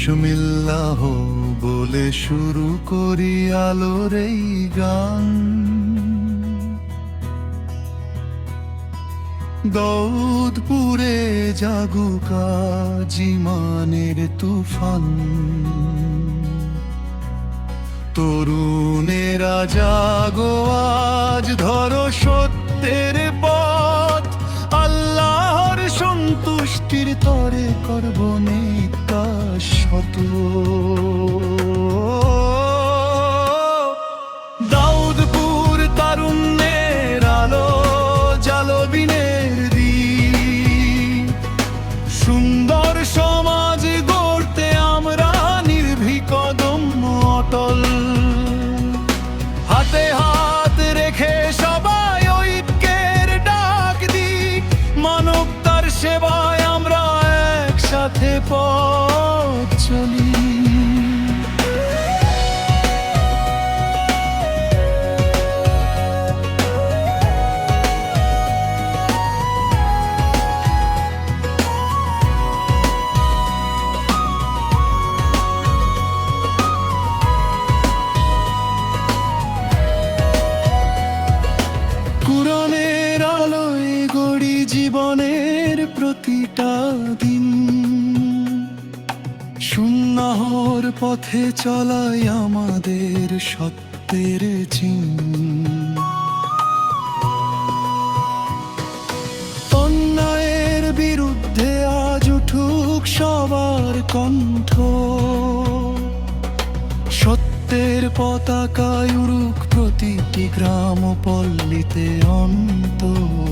বিসমিল্লাহ বলে শুরু করি আলোর এই গান। দৌদপুরে জাগুক আজ ইমানের তুফান। তরুণেরা জাগো আজ, ধরো সত্যের পথ। আল্লাহর সন্তুষ্টির তরে করব নিকাশত। দাউদপুর তারুণ্যের আলো, জালো বিনের দ্বীপ। সুন্দর সমাজ গড়তে আমরা নির্ভীক অদম্য অটল। হাতে হাত রেখে সবাই ঐক্যের ডাক দিই। মানবতার সেবায় আমরা একসাথে পথ চলি। কুরআনের আলোয় গড়ি জীবনের প্রতিটা দিন। সুন্নাহর পথে চলাই আমাদের সত্যের চিহ্ন। অন্যায়ের বিরুদ্ধে আজ উঠুক সবার কণ্ঠ। সত্যের পতাকায় উড়ুক প্রতিটি গ্রাম পল্লীতে অন্তর।